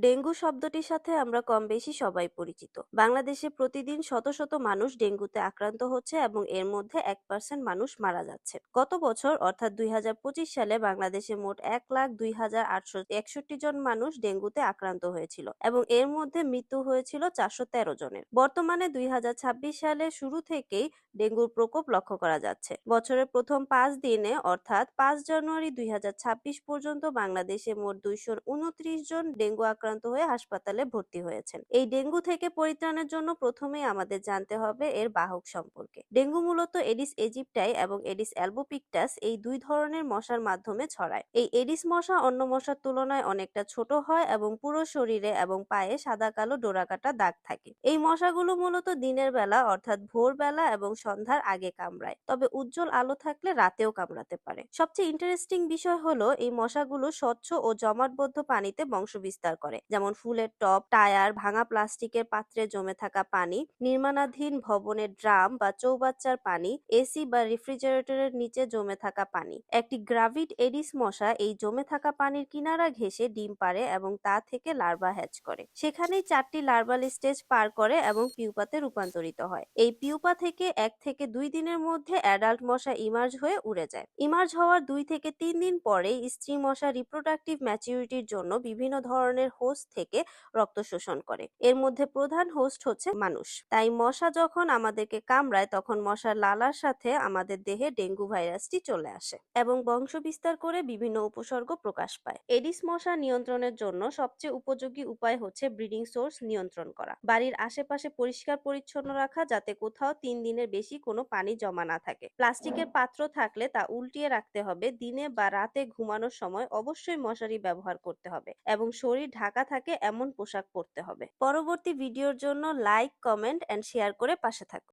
Dengue শব্দটির সাথে আমরা কম বেশি সবাই পরিচিত। বাংলাদেশে প্রতিদিন শত শত মানুষ ডেঙ্গুতে আক্রান্ত হচ্ছে এবং এর মধ্যে 1% মানুষ মারা যাচ্ছে। গত বছর অর্থাৎ 2025 সালে বাংলাদেশে মোট 1,02,861 জন মানুষ ডেঙ্গুতে আক্রান্ত হয়েছিল এবং এর মধ্যে মৃত্যু হয়েছিল 413 জনের। বর্তমানে 2026 সালের শুরু থেকেই ডেঙ্গুর প্রকোপ লক্ষ্য করা যাচ্ছে। বছরের প্রথম 5 দিনে অর্থাৎ 5 জানুয়ারি 2026 পর্যন্ত বাংলাদেশে মোট 229 জন ডেঙ্গু আক্রান্ত হয়ে হাসপাতালে ভর্তি হয়েছেন। এই ডেঙ্গু থেকে পরিত্রাণের জন্য প্রথমেই আমাদের জানতে হবে এর বাহক সম্পর্কে। ডেঙ্গু মূলত এডিস ইজিপ্টাই এবং এডিস অ্যালবোপিক্টাস এই দুই ধরনের মশার মাধ্যমে ছড়ায়। এই এডিস মশা অন্য মশার তুলনায় অনেকটা ছোট হয় এবং পুরো শরীরে এবং পায়ে সাদা কালো ডোরাকাটা দাগ থাকে। এই মশাগুলো মূলত দিনের বেলা অর্থাৎ ভোরবেলা এবং সন্ধ্যার আগে কামড়ায়, তবে উজ্জ্বল আলো থাকলে রাতেও কামড়াতে পারে। সবচেয়ে ইন্টারেস্টিং বিষয় হলো এই মশাগুলো স্বচ্ছ ও জমাটবদ্ধ পানিতে বংশবিস্তার করে, যেমন ফুলের টব, টায়ার, ভাঙা প্লাস্টিকের পাত্রে জমে থাকা পানি, নির্মাণাধীন ভবনের ড্রাম বা চৌবাচ্চার পানি, এসি বা রেফ্রিজারেটরের নিচে জমে থাকা পানি। একটি গ্রাভিড এডিস মশা এই জমে থাকা পানির কিনারা ঘেঁষে ডিম পাড়ে এবং তা থেকে লার্ভা হ্যাচ করে। সেখানেই 4টি লার্ভাল স্টেজ পার করে এবং পিউপাতে রূপান্তরিত হয়। এই পিউপা থেকে 1 থেকে 2 দিনের মধ্যে অ্যাডাল্ট মশা ইমার্জ হয়ে উড়ে যায়। ইমার্জ হওয়ার 2 থেকে 3 দিন পরে স্ত্রী মশা রিপ্রোডাক্টিভ ম্যাচিউরিটির জন্য বিভিন্ন ধরনের হোস্ট থেকে রক্ত শোষণ করে। এর মধ্যে প্রধান হোস্ট হচ্ছে মানুষ। তাই মশা যখন আমাদেরকে কামড়ায় তখন মশার লালার সাথে আমাদের দেহে ডেঙ্গু ভাইরাসটি চলে আসে এবং বংশ বিস্তার করে বিভিন্ন উপসর্গ প্রকাশ পায়। এডিস মশা নিয়ন্ত্রণের জন্য সবচেয়ে উপযোগী উপায় হচ্ছে ব্রিডিং সোর্স নিয়ন্ত্রণ করা। বাড়ির আশেপাশে পরিষ্কার পরিচ্ছন্ন রাখা, যাতে কোথাও 3 দিনের বেশি কোনো পানি জমা না থাকে। প্লাস্টিকের পাত্র থাকলে তা উল্টিয়ে রাখতে হবে। দিনে বা রাতে ঘুমানোর সময় অবশ্যই মশারি ব্যবহার করতে হবে এবং শরীর ঢাকা থাকে এমন পোশাক পরতে হবে। পরবর্তী ভিডিওর জন্য লাইক, কমেন্ট এন্ড শেয়ার করে পাশে থাকুন।